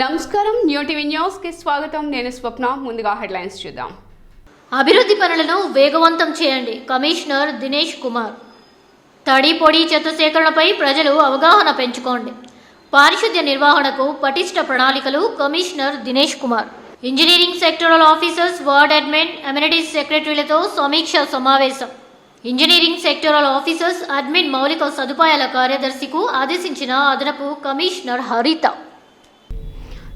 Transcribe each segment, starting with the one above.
నమస్కారం new TV news కి స్వాగతం. నేను స్వప్న. ముందుగా హెడ్లైన్స్ చూద్దాం. అభివృద్ధి పనులను వేగవంతం చేయండి కమిషనర్ దినేష్ కుమార్. తడి పొడి చెత్త సేకరణపై ప్రజలు అవగాహన పెంచుకోండి. పారిశుద్ధ్య నిర్వహణకు పటిష్ట ప్రణాళికలు commissioner Dinesh Kumar. Engineering sectoral officers, ward admin, amenities సెక్రటరీలతో సమీక్ష సమావేశం. ఇంజనీరింగ్ సెక్టరల్ ఆఫీసర్స్, అడ్మిన్ మౌలిక సదుపాయాల కార్యదర్శికు ఆదేశించిన అదనపు కమిషనర్ హరిత.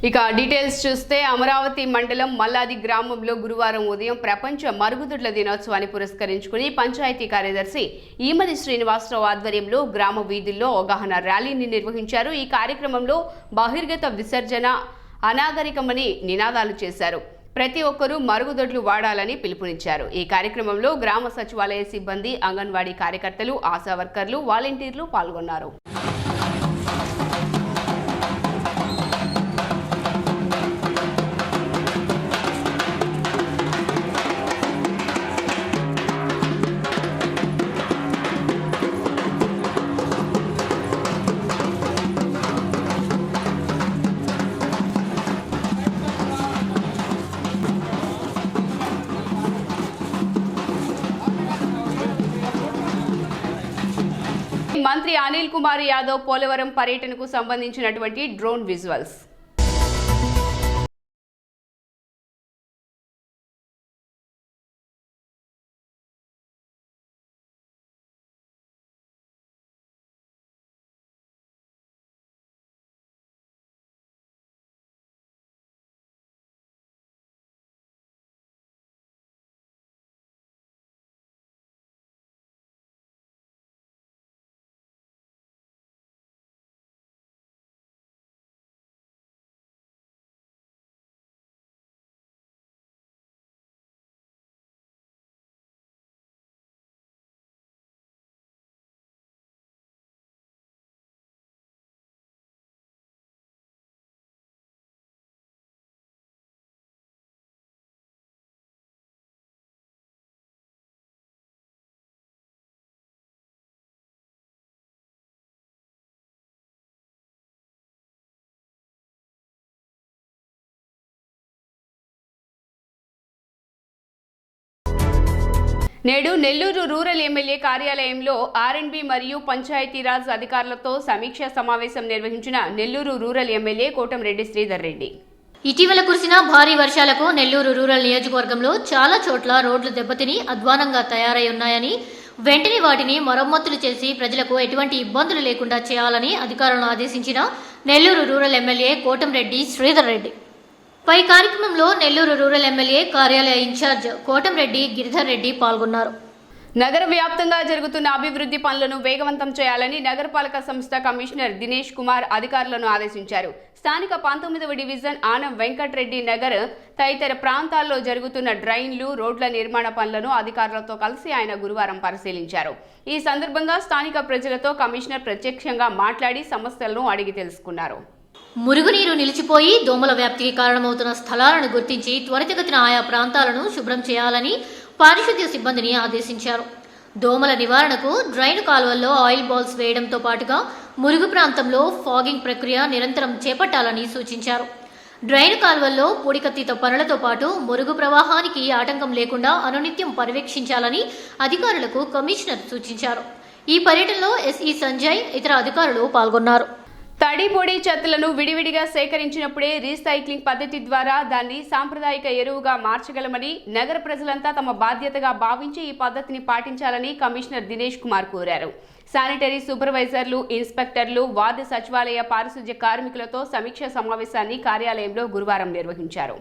ఇక డీటెయిల్స్ చూస్తే అమరావతి మండలం మల్లాది గ్రామంలో గురువారం ఉదయం ప్రపంచ మరుగుదొడ్ల దినోత్సవాన్ని పురస్కరించుకుని పంచాయతీ కార్యదర్శి ఈమది శ్రీనివాసరావు ఆధ్వర్యంలో గ్రామ వీధుల్లో అవగాహన ర్యాలీని నిర్వహించారు. ఈ కార్యక్రమంలో బహిర్గత విసర్జన అనాగరికమని నినాదాలు చేశారు. ప్రతి ఒక్కరూ మరుగుదొడ్లు వాడాలని పిలుపునిచ్చారు. ఈ కార్యక్రమంలో గ్రామ సచివాలయ సిబ్బంది, అంగన్వాడీ కార్యకర్తలు, ఆశా వర్కర్లు, వాలంటీర్లు పాల్గొన్నారు. మంత్రి అనిల్ కుమార్ యాదవ్ పోలవరం పర్యటనకు సంబంధించినటువంటి డ్రోన్ విజువల్స్. నేడు నెల్లూరు రూరల్ ఎమ్మెల్యే కార్యాలయంలో ఆర్ఎండ్బి మరియు పంచాయతీరాజ్ అధికారులతో సమీక్షా సమావేశం నిర్వహించిన నెల్లూరు రూరల్ ఎమ్మెల్యే కోటంరెడ్డి శ్రీధర్ రెడ్డి. ఇటీవల కురిసిన భారీ వర్షాలకు నెల్లూరు రూరల్ నియోజకవర్గంలో చాలా చోట్ల రోడ్లు దెబ్బతిని అధ్వానంగా తయారై ఉన్నాయని, వెంటనే వాటిని మరమ్మతులు చేసి ప్రజలకు ఎటువంటి ఇబ్బందులు లేకుండా చేయాలని అధికారులను ఆదేశించిన నెల్లూరు రూరల్ ఎమ్మెల్యే కోటంరెడ్డి శ్రీధర్ రెడ్డి. పై కార్యక్రమంలో నెల్లూరు రూరల్ ఎమ్మెల్యే కార్యాలయ ఇన్ఛార్జ్ కోటంరెడ్డి గిరిధర్ రెడ్డి పాల్గొన్నారు. నగర వ్యాప్తంగా జరుగుతున్న అభివృద్ధి పనులను వేగవంతం చేయాలని నగరపాలక సంస్థ కమిషనర్ దినేష్ కుమార్ అధికారులను ఆదేశించారు. స్థానిక 19వ డివిజన్ ఆనం వెంకటరెడ్డి నగర్ తదితర ప్రాంతాల్లో జరుగుతున్న డ్రైన్లు, రోడ్ల నిర్మాణ పనులను అధికారులతో కలిసి ఆయన గురువారం పరిశీలించారు. ఈ సందర్భంగా స్థానిక ప్రజలతో కమిషనర్ ప్రత్యక్షంగా మాట్లాడి సమస్యలను అడిగి తెలుసుకున్నారు. మురుగునీరు నిలిచిపోయి దోమల వ్యాప్తికి కారణమవుతున్న స్థలాలను గుర్తించి త్వరితగతిన ఆయా ప్రాంతాలను శుభ్రం చేయాలని పారిశుద్ధ్య సిబ్బందిని ఆదేశించారు. దోమల నివారణకు డ్రైన్ కాలువల్లో ఆయిల్ బాల్స్ వేయడంతో పాటుగా మురుగు ప్రాంతంలో ఫాగింగ్ ప్రక్రియ నిరంతరం చేపట్టాలని సూచించారు. డ్రైన్ కాలువల్లో పొడికత్తితో పనులతో పాటు మురుగు ప్రవాహానికి ఆటంకం లేకుండా అనునిత్యం పర్యవేక్షించాలని అధికారులకు కమిషనర్ సూచించారు. ఈ పర్యటనలో ఎస్ఈ సంజయ్, ఇతర అధికారులు పాల్గొన్నారు. తడి పొడి చెత్తలను విడివిడిగా సేకరించినప్పుడే రీసైక్లింగ్ పద్ధతి ద్వారా దాన్ని సాంప్రదాయిక ఎరువుగా మార్చగలమని, నగర ప్రజలంతా తమ బాధ్యతగా భావించి ఈ పద్ధతిని పాటించాలని కమిషనర్ దినేష్ కుమార్ కోరారు. శానిటరీ సూపర్వైజర్లు, ఇన్స్పెక్టర్లు, వార్డు సచివాలయ పారిశుద్ధ్య కార్మికులతో సమీక్షా సమావేశాన్ని కార్యాలయంలో గురువారం నిర్వహించారు.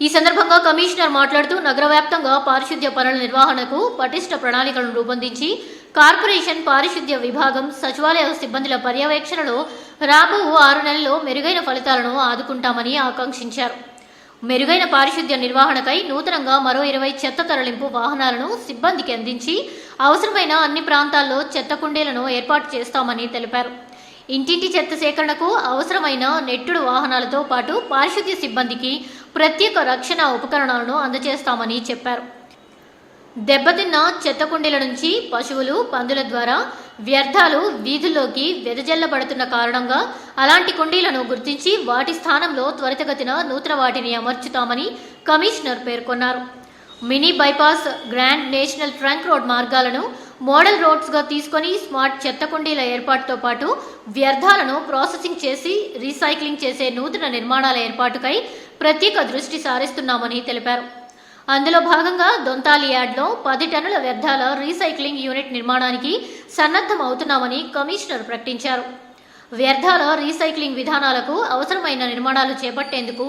ఈ సందర్భంగా కమిషనర్ మాట్లాడుతూ నగర వ్యాప్తంగా పారిశుద్ధ్య పనుల నిర్వహణకు పటిష్ట ప్రణాళికలను రూపొందించి కార్పొరేషన్ పారిశుద్ధ్య విభాగం, సచివాలయ సిబ్బందుల పర్యవేక్షణలో రాబో 6 నెలల్లో మెరుగైన ఫలితాలను ఆదుకుంటామని ఆకాంక్షించారు. మెరుగైన పారిశుద్ధ్య నిర్వహణకై నూతనంగా మరో 20 చెత్త తరలింపు వాహనాలను సిబ్బందికి అందించి అవసరమైన అన్ని ప్రాంతాల్లో చెత్త కుండీలను ఏర్పాటు చేస్తామని తెలిపారు. ఇంటింటి చెత్త సేకరణకు అవసరమైన నెట్టుడు వాహనాలతో పాటు పారిశుద్ధ్య సిబ్బందికి ప్రత్యేక రక్షణ ఉపకరణాలను అందజేస్తామని చెప్పారు. దెబ్బతిన్న చెత్త కుండీల నుంచి పశువులు, పందుల ద్వారా వ్యర్థాలు వీధుల్లోకి వెదజల్లబడుతున్న కారణంగా అలాంటి కుండీలను గుర్తించి వాటి స్థానంలో త్వరితగతిన నూతన వాటిని అమర్చుతామని కమిషనర్ పేర్కొన్నారు. Mini bypass, grand national trunk road మార్గాలను మోడల్ రోడ్స్గా తీసుకొని స్మార్ట్ చెత్త కుండీల ఏర్పాటుతో పాటు వ్యర్థాలను ప్రాసెసింగ్ చేసి రీసైక్లింగ్ చేసే నూతన నిర్మాణాల ఏర్పాటుకై ప్రత్యేక దృష్టి సారిస్తున్నామని తెలిపారు. అందులో భాగంగా దొంతాలి యార్డ్లో 10 టన్నుల వ్యర్థాల రీసైక్లింగ్ యూనిట్ నిర్మాణానికి సన్నద్ధం అవుతున్నామని కమిషనర్ ప్రకటించారు. వ్యర్థాల రీసైక్లింగ్ విధానాలకు అవసరమైన నిర్మాణాలు చేపట్టేందుకు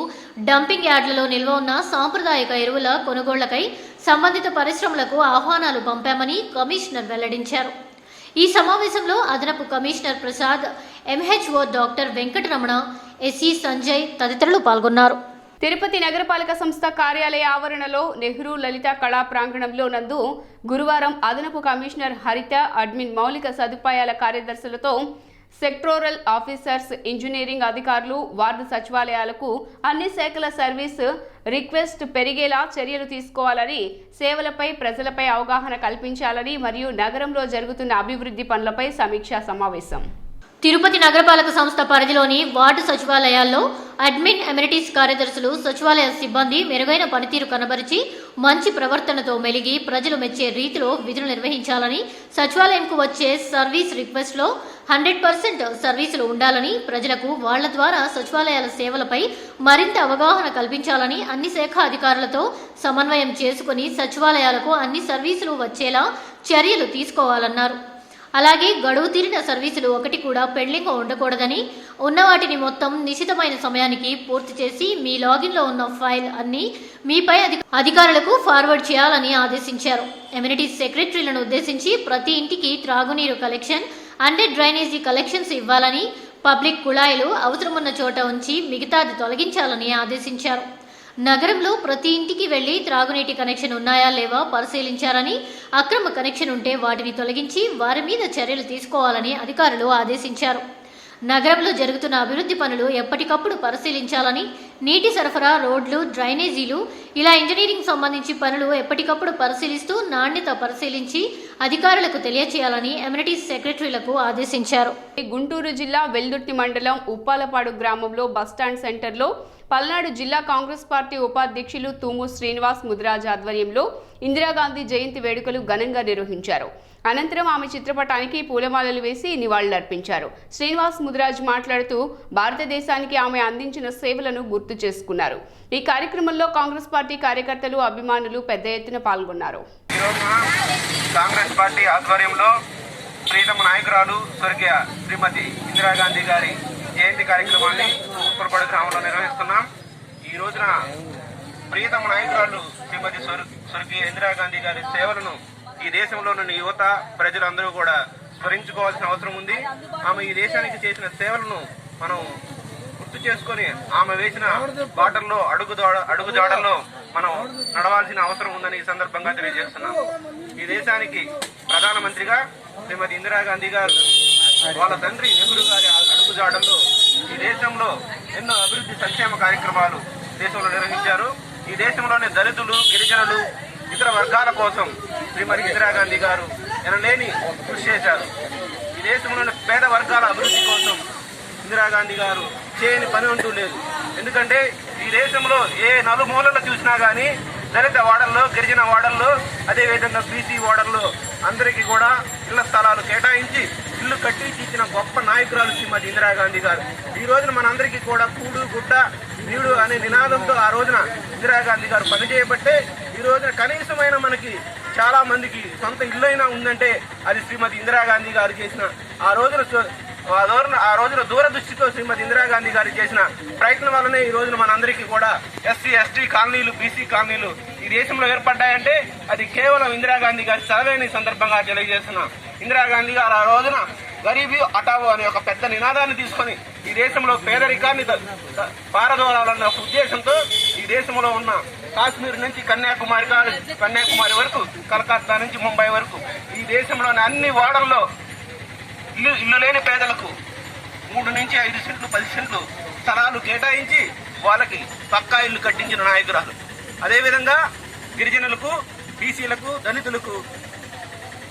డంపింగ్ యార్డులలో నిల్వ ఉన్న సాంప్రదాయక ఎరువుల కొనుగోళ్లకై సంబంధిత పరిశ్రమలకు ఆహ్వానాలు పంపామని కమిషనర్ వెల్లడించారు. ఈ సమావేశంలో అదనపు commissioner Prasad, MHO doctor Venkataramana, SE Sanjay తదితరులు పాల్గొన్నారు. తిరుపతి నగరపాలక సంస్థ కార్యాలయ ఆవరణలో నెహ్రూ లలిత కళా ప్రాంగణంలో నందు గురువారం అదనపు కమిషనర్ హరిత, అడ్మిన్ మౌలిక సదుపాయాల కార్యదర్శులతో సెక్టోరల్ ఆఫీసర్స్, ఇంజనీరింగ్ అధికారులు, వార్డు సచివాలయాలకు అన్ని శాఖల సర్వీస్ రిక్వెస్ట్ పెరిగేలా చర్యలు తీసుకోవాలని, సేవలపై ప్రజలపై అవగాహన కల్పించాలని మరియు నగరంలో జరుగుతున్న అభివృద్ధి పనులపై సమీక్షా సమావేశం. తిరుపతి నగరపాలక సంస్థ పరిధిలోని వార్డు సచివాలయాల్లో అడ్మిన్, ఎమినిటీస్ కార్యదర్శులు, సచివాలయ సిబ్బంది మెరుగైన పనితీరు కనబరిచి మంచి ప్రవర్తనతో మెలిగి ప్రజలు మెచ్చే రీతిలో విధులు నిర్వహించాలని, సచివాలయంకు వచ్చే సర్వీస్ రిక్వెస్ట్లో 100% సర్వీసులు ఉండాలని, ప్రజలకు వాళ్ల ద్వారా సచివాలయాల సేవలపై మరింత అవగాహన కల్పించాలని, అన్ని శాఖ అధికారులతో సమన్వయం చేసుకుని సచివాలయాలకు అన్ని సర్వీసులు వచ్చేలా చర్యలు తీసుకోవాలన్నారు. అలాగే గడువు తీరిన సర్వీసులు ఒకటి కూడా పెండింగ్ ఉండకూడదని, ఉన్న వాటిని మొత్తం నిశ్చితమైన సమయానికి పూర్తి చేసి మీ లాగిన్లో ఉన్న ఫైల్ అన్ని మీపై అధికారులకు ఫార్వర్డ్ చేయాలని ఆదేశించారు. ఎమ్యూనిటీస్ సెక్రటరీలను ఉద్దేశించి ప్రతి ఇంటికి త్రాగునీరు కలెక్షన్, అండర్ డ్రైనేజీ కలెక్షన్స్ ఇవ్వాలని, పబ్లిక్ కుళాయిలు అవసరమున్న చోట ఉంచి మిగతాది తొలగించాలని ఆదేశించారు. నగరంలో ప్రతి ఇంటికి వెళ్లి త్రాగునీటి కనెక్షన్ ఉన్నాయా లేవా పరిశీలించారని, అక్రమ కనెక్షన్ ఉంటే వాటిని తొలగించి వారి మీద చర్యలు తీసుకోవాలని అధికారులు ఆదేశించారు. నగరంలో జరుగుతున్న అభివృద్ధి పనులు ఎప్పటికప్పుడు పరిశీలించాలని, నీటి సరఫరా, రోడ్లు, డ్రైనేజీలు ఇలా ఇంజనీరింగ్ సంబంధించి పనులు ఎప్పటికప్పుడు పరిశీలిస్తూ నాణ్యత పరిశీలించి అధికారులకు తెలియచేయాలని ఎమ్యూనిటీస్ సెక్రటరీలకు ఆదేశించారు. గుంటూరు జిల్లా వెల్దుర్తి మండలం ఉప్పాలపాడు గ్రామంలో బస్టాండ్ సెంటర్లో పల్నాడు జిల్లా కాంగ్రెస్ పార్టీ ఉపాధ్యక్షులు తూము శ్రీనివాస్ ముదిరాజ్ ఆధ్వర్యంలో ఇందిరాగాంధీ జయంతి వేడుకలు ఘనంగా నిర్వహించారు. అనంతరం ఆమె చిత్రపటానికి పూలమాలలు వేసి నివాళులర్పించారు. శ్రీనివాస్ ముదిరాజ్ మాట్లాడుతూ భారతదేశానికి ఆమె అందించిన సేవలను గుర్తు చేసుకున్నారు. ఈ కార్యక్రమంలో కాంగ్రెస్ పార్టీ కార్యకర్తలు, అభిమానులు పెద్ద ఎత్తున పాల్గొన్నారు. కాంగ్రెస్ పార్టీ ఆధ్వర్యంలో ప్రీతమ నాయకురాలు స్వర్గీయ శ్రీమతి ఇందిరాగాంధీ గారి జయంతి కార్యక్రమాన్ని ఉప్పలపాడు గ్రామంలో నిర్వహిస్తున్నాం. ఈ రోజున ప్రీతమ నాయకురాలు శ్రీమతి స్వర్గీయ ఇందిరాగాంధీ గారి సేవలను ఈ దేశంలోని యువత, ప్రజలందరూ కూడా స్మరించుకోవాల్సిన అవసరం ఉంది. ఆమె ఈ దేశానికి చేసిన సేవలను మనం గుర్తు చేసుకుని ఆమె వేసిన బాటల్లో అడుగుజాడల్లో మనం నడవాల్సిన అవసరం ఉందని ఈ సందర్భంగా తెలియజేస్తున్నాం. ఈ దేశానికి ప్రధానమంత్రిగా శ్రీమతి ఇందిరాగాంధీ గారు వాళ్ళ తండ్రి నెహ్రూ గారి అడుగుజాడల్లో ఈ దేశంలో ఎన్నో అభివృద్ధి సంక్షేమ కార్యక్రమాలు దేశంలో నిర్వహించారు. ఈ దేశంలోని దళితులు, గిరిజనులు, ఇతర వర్గాల కోసం శ్రీమతి ఇందిరాగాంధీ గారు ఎనలేని కృషి చేశారు. ఈ దేశంలోని పేద వర్గాల అభివృద్ధి కోసం ఇందిరాగాంధీ గారు చేయని పని అంటూ లేదు. ఎందుకంటే ఈ దేశంలో ఏ నలుమూలలో చూసినా కానీ దళిత వాడల్లో, గిరిజన వాడల్లో, అదేవిధంగా బీసీ వాడల్లో అందరికీ కూడా ఇళ్ల స్థలాలు కేటాయించి ఇల్లు కట్టించి ఇచ్చిన గొప్ప నాయకురాలు శ్రీమతి ఇందిరాగాంధీ గారు. ఈ రోజున మనందరికీ కూడా కూడు, గుడ్డ, నీడు అనే నినాదంతో ఆ రోజున ఇందిరాగాంధీ గారు పనిచేయబట్టే ఈ రోజున కనీసమైన మనకి చాలా మందికి సొంత ఇల్లు అయినా ఉందంటే అది శ్రీమతి ఇందిరాగాంధీ గారు చేసిన ఆ రోజున దూరదృష్టితో శ్రీమతి ఇందిరాగాంధీ గారు చేసిన ప్రయత్నం వల్లనే ఈ రోజున మనందరికీ కూడా ఎస్సీ, ఎస్టీ కాలనీలు, బీసీ కాలనీలు ఈ దేశంలో ఏర్పడ్డాయంటే అది కేవలం ఇందిరాగాంధీ గారి చలవేని సందర్భంగా తెలియజేస్తున్నాం. ఇందిరాగాంధీ గారు ఆ రోజున గరీబీ హటావో అనే ఒక పెద్ద నినాదాన్ని తీసుకొని ఈ దేశంలో పేదరికాన్ని పారదోలాలన్న ఒక ఉద్దేశంతో ఈ దేశంలో ఉన్న కాశ్మీర్ నుంచి కన్యాకుమారి వరకు, కలకత్తా నుంచి ముంబై వరకు ఈ దేశంలోని అన్ని వాడల్లో ఇల్లు లేని పేదలకు 3 నుంచి 5 సెంట్లు, 10 సెంట్లు స్థలాలు కేటాయించి వాళ్ళకి పక్కా ఇల్లు కట్టించిన నాయకురాలు. అదేవిధంగా గిరిజనులకు బీసీలకు, దళితులకు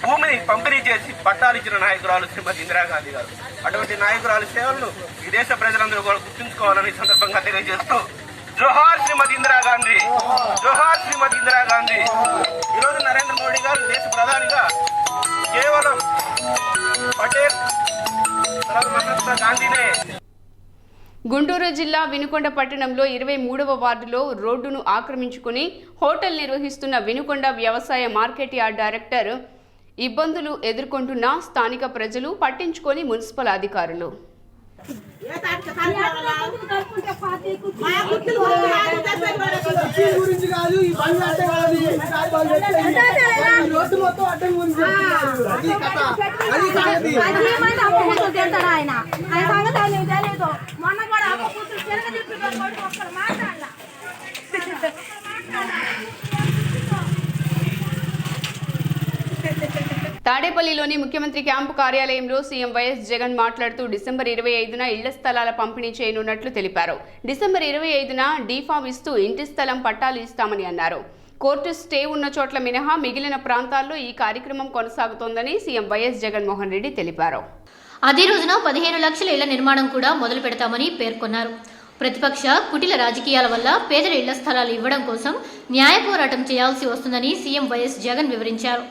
భూమిని పంపిణీ చేసి పట్టాలు ఇచ్చిన నాయకురాలు శ్రీమతి ఇందిరాగాంధీ గారు. అటువంటి నాయకురాలు సేవలను ఈ దేశ ప్రజలందరూ కూడా గుర్తుంచుకోవాలని సందర్భంగా తెలియజేస్తూ జోహార్ శ్రీమతి ఇందిరాగాంధీ, జోహార్ శ్రీమతి ఇందిరాగాంధీ. ఈరోజు నరేంద్ర మోడీ గారు దేశ ప్రధానిగా కేవలం పటేల్ మహాత్మా గాంధీనే. గుంటూరు జిల్లా వినుకొండ పట్టణంలో 23వ వార్డులో రోడ్డును ఆక్రమించుకుని హోటల్ నిర్వహిస్తున్న వినుకొండ వ్యవసాయ మార్కెట్ యార్డ్ డైరెక్టర్ ఇబ్బందులు ఎదుర్కొంటున్న స్థానిక ప్రజలు పట్టించుకొని మున్సిపల్ అధికారులు తాడేపల్లిలోని ముఖ్యమంత్రి క్యాంపు కార్యాలయంలో సీఎం వైఎస్ జగన్ మాట్లాడుతూ డిసెంబర్ 25న ఇళ్ల స్థలాల పంపిణీ చేయనున్నట్లు తెలిపారు. డిసెంబర్ 25న డీఫామ్ ఇస్తూ ఇంటి స్థలం పట్టాలు ఇస్తామని అన్నారు. కోర్టు స్టే ఉన్న చోట్ల మినహా మిగిలిన ప్రాంతాల్లో ఈ కార్యక్రమం కొనసాగుతోందని సీఎం వైఎస్ జగన్మోహన్ రెడ్డి తెలిపారు. అదే రోజున 15 లక్షల ఇళ్ల నిర్మాణం కూడా మొదలు పెడతామని పేర్కొన్నారు. ప్రతిపక్ష కుటిల రాజకీయాల వల్ల పేదల ఇళ్ల స్థలాలు ఇవ్వడం కోసం న్యాయ పోరాటం చేయాల్సి వస్తుందని సీఎం వైఎస్ జగన్ వివరించారు.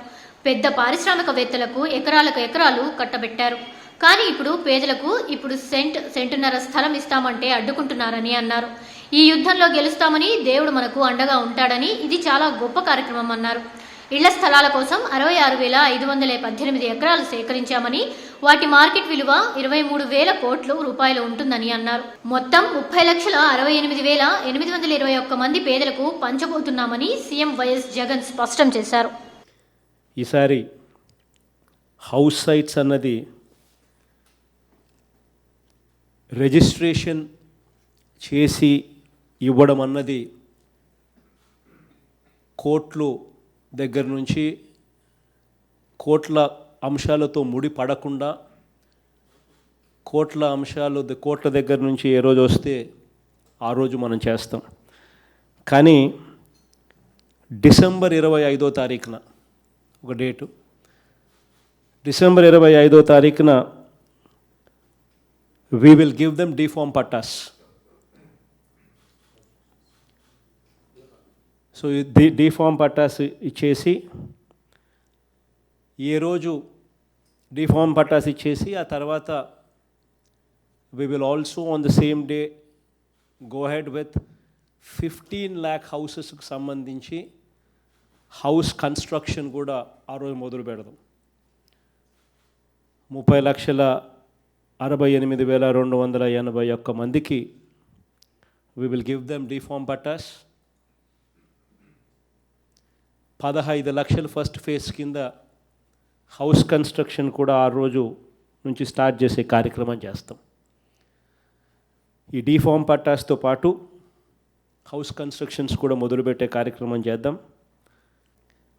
పెద్ద పారిశ్రామికవేత్తలకు ఎకరాలకు ఎకరాలు కట్టబెట్టారు. కానీ పేదలకు సెంటున్నర స్థలం ఇస్తామంటే అడ్డుకుంటున్నారని అన్నారు. ఈ యుద్ధంలో గెలుస్తామని దేవుడు మనకు అండగా ఉంటాడని ఇది చాలా గొప్ప కార్యక్రమం అన్నారు. ఇళ్ల స్థలాల కోసం 66,518 ఎకరాలు సేకరించామని, వాటి మార్కెట్ విలువ 23,000 కోట్ల రూపాయలు ఉంటుందని అన్నారు. మొత్తం 30,68,821 మంది పేదలకు పంచబోతున్నామని సీఎం వైఎస్ జగన్ స్పష్టం చేశారు. ఈసారి హౌస్ సైట్స్ అన్నది రిజిస్ట్రేషన్ చేసి ఇవ్వడం అన్నది కోర్టులు దగ్గర నుంచి కోట్ల అంశాలతో ముడి పడకుండా కోట్ల దగ్గర నుంచి ఏ రోజు వస్తే ఆ రోజు మనం చేస్తాం. కానీ డిసెంబర్ 25వ తారీఖున ఒక డేటు, డిసెంబర్ 25వ తారీఖున we will give them deform pattas. So D Pharm pattas ఇచ్చేసి ఏ రోజు డిఫామ్ పట్టాస్ ఇచ్చేసి ఆ తర్వాత we will also on the same day go ahead with 15 lakh హౌసెస్కి సంబంధించి హౌస్ కన్స్ట్రక్షన్ కూడా ఆ రోజు మొదలు పెడదాం. 30,68,281 మందికి we will give them deform pattas. 15 లక్షలు ఫస్ట్ ఫేజ్ కింద హౌస్ కన్స్ట్రక్షన్ కూడా ఆ రోజు నుంచి స్టార్ట్ చేసే కార్యక్రమం చేస్తాం. ఈ డిఫామ్ పట్టాస్తో పాటు హౌస్ కన్స్ట్రక్షన్స్ కూడా మొదలుపెట్టే కార్యక్రమం చేద్దాం.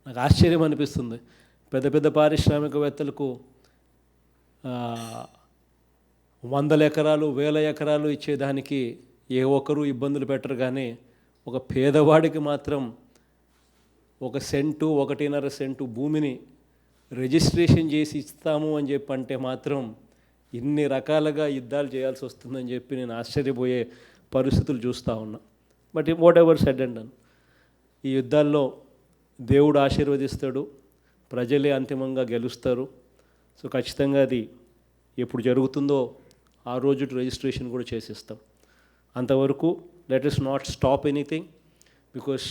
నాకు ఆశ్చర్యం అనిపిస్తుంది, పెద్ద పెద్ద పారిశ్రామికవేత్తలకు 100 ఎకరాలు 1000 ఎకరాలు ఇచ్చేదానికి ఏ ఒక్కరూ ఇబ్బందులు పెట్టరు. కానీ ఒక పేదవాడికి మాత్రం 1 సెంటు 1.5 సెంటు భూమిని రిజిస్ట్రేషన్ చేసి ఇస్తాము అని చెప్పి అంటే మాత్రం ఇన్ని రకాలుగా యుద్ధాలు చేయాల్సి వస్తుందని చెప్పి నేను ఆశ్చర్యపోయే పరిస్థితులు చూస్తూ ఉన్నా. But what ever said and done, ఈ యుద్ధాల్లో దేవుడు ఆశీర్వదిస్తాడు, ప్రజలే అంతిమంగా గెలుస్తారు. సో ఖచ్చితంగా అది ఎప్పుడు జరుగుతుందో ఆ రోజు రిజిస్ట్రేషన్ కూడా చేసిస్తాం. అంతవరకు let us not stop anything, because